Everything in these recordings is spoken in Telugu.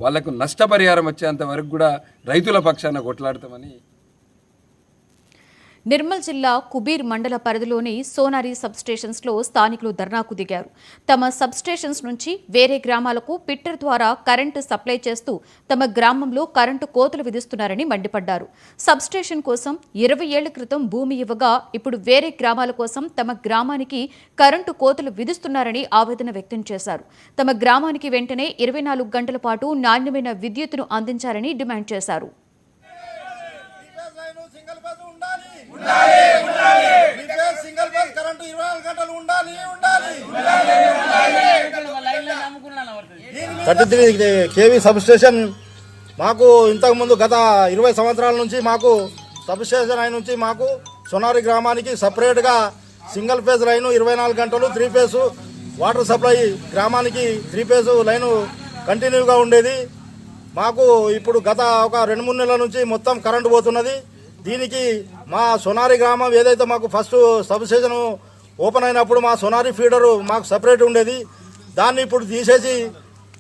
వాళ్లకు నష్టపరిహారం వచ్చేంత వరకు కూడా రైతుల పక్షాన కొట్లాడతామని. నిర్మల్ జిల్లా కుబీర్ మండల పరిధిలోని సోనారి సబ్స్టేషన్స్లో స్థానికులు ధర్నాకు దిగారు. తమ సబ్స్టేషన్స్ నుంచి వేరే గ్రామాలకు పిట్టర్ ద్వారా కరెంటు సప్లై చేస్తూ తమ గ్రామంలో కరెంటు కోతలు విధిస్తున్నారని మండిపడ్డారు. సబ్స్టేషన్ కోసం 20 ఏళ్ల క్రితం భూమి ఇవ్వగా ఇప్పుడు వేరే గ్రామాల కోసం తమ గ్రామానికి కరెంటు కోతలు విధిస్తున్నారని ఆవేదన వ్యక్తం చేశారు. తమ గ్రామానికి వెంటనే 24 గంటల పాటు నాణ్యమైన విద్యుత్తును అందించాలని డిమాండ్ చేశారు. కేవీ సబ్ స్టేషన్ మాకు ఇంతకుముందు గత 20 సంవత్సరాల నుంచి మాకు సబ్ స్టేషన్ అయిన నుంచి మాకు సోనారి గ్రామానికి సపరేట్గా సింగిల్ ఫేజ్ లైను 24 గంటలు 3 ఫేజ్ వాటర్ సప్లై గ్రామానికి 3 ఫేజ్ లైను కంటిన్యూగా ఉండేది. మాకు ఇప్పుడు గత ఒక 2-3 నెలల నుంచి మొత్తం కరెంటు పోతున్నది. దీనికి మా సోనారి గ్రామం ఏదైతే మాకు ఫస్ట్ సబ్ స్టేషన్ ఓపెన్ అయినప్పుడు మా సోనారి ఫీడరు మాకు సపరేట్ ఉండేది. దాన్ని ఇప్పుడు తీసేసి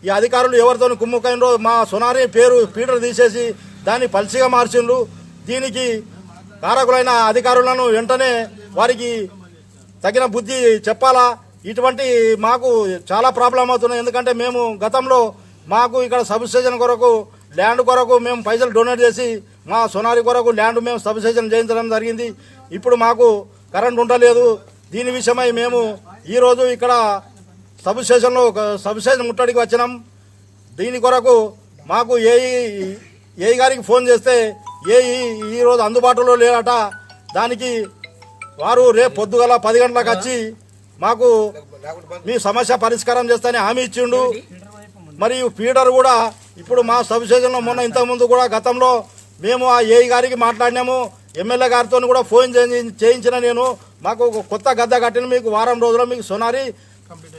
ఈ అధికారులు ఎవరితో కుమ్ముకైనరో మా సోనారి పేరు ఫీడర్ తీసేసి దాన్ని పల్సిగా మార్చిండ్రు. దీనికి కారకులైన అధికారులను వెంటనే వారికి తగిన బుద్ధి చెప్పాలా. ఇటువంటి మాకు చాలా ప్రాబ్లం అవుతున్నాయి. ఎందుకంటే మేము గతంలో మాకు ఇక్కడ సబ్ స్టేషన్ కొరకు ల్యాండ్ కొరకు మేము పైసలు డొనేట్ చేసి మా సోనారి కొరకు ల్యాండ్ మేము సబ్ స్టేషన్ చేయించడం జరిగింది. ఇప్పుడు మాకు కరెంట్ ఉండలేదు. దీని విషయమై మేము ఈరోజు ఇక్కడ సబ్ స్టేషన్లో సబ్ స్టేషన్ ముట్టడికి వచ్చినాం. దీని కొరకు మాకు ఏఈ గారికి ఫోన్ చేస్తే ఏఈ ఈరోజు అందుబాటులో లేదట. దానికి వారు రేపు పొద్దుగల 10 గంటలకు వచ్చి మాకు మీ సమస్య పరిష్కారం చేస్తానని హామీ ఇచ్చిండు. మరియు ఫీడర్ కూడా ఇప్పుడు మా సబ్ స్టేషన్లో మొన్న ఇంతకుముందు కూడా గతంలో మేము ఆ ఏఈ గారికి మాట్లాడినాము. ఎమ్మెల్యే గారితో కూడా ఫోన్ చేయించిన నేను మాకు కొత్త గద్ద కట్టిన మీకు వారం రోజుల్లో మీకు సోనారి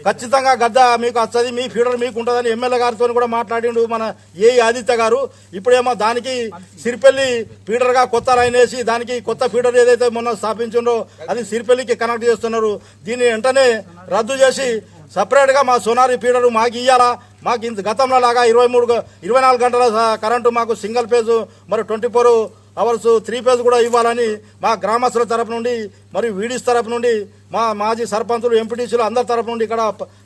ఖచ్చితంగా గద్ద మీకు వస్తుంది, మీ ఫీడర్ మీకు ఉంటుందని ఎమ్మెల్యే గారితో కూడా మాట్లాడిండు మన ఏఈ ఆదిత్య గారు. ఇప్పుడేమో దానికి సిరిపల్లి ఫీడర్గా కొత్త లైన్ వేసి దానికి కొత్త ఫీడర్ ఏదైతే మొన్న స్థాపించిండో అది సిరిపల్లికి కనెక్ట్ చేస్తున్నారు. దీన్ని వెంటనే రద్దు చేసి సపరేట్గా మా సోనారి ఫీడర్ మాకు ఇవ్వాలా. మాకు ఇంత గతంలో లాగా 24 గంటల కరెంటు మాకు సింగిల్ ఫేజ్ మరి 24 అవర్స్ 3 ఫేజ్ కూడా ఇవ్వాలని మా గ్రామస్తుల తరపు నుండి మరియు వీడీస్ తరపు నుండి మా మాజీ సర్పంచులు ఎంపీటీసీలు అందరి తరపు నుండి ఇక్కడ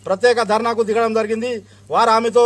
ప్రత్యేక ధర్నాకు దిగడం జరిగింది. వారు ఆమెతో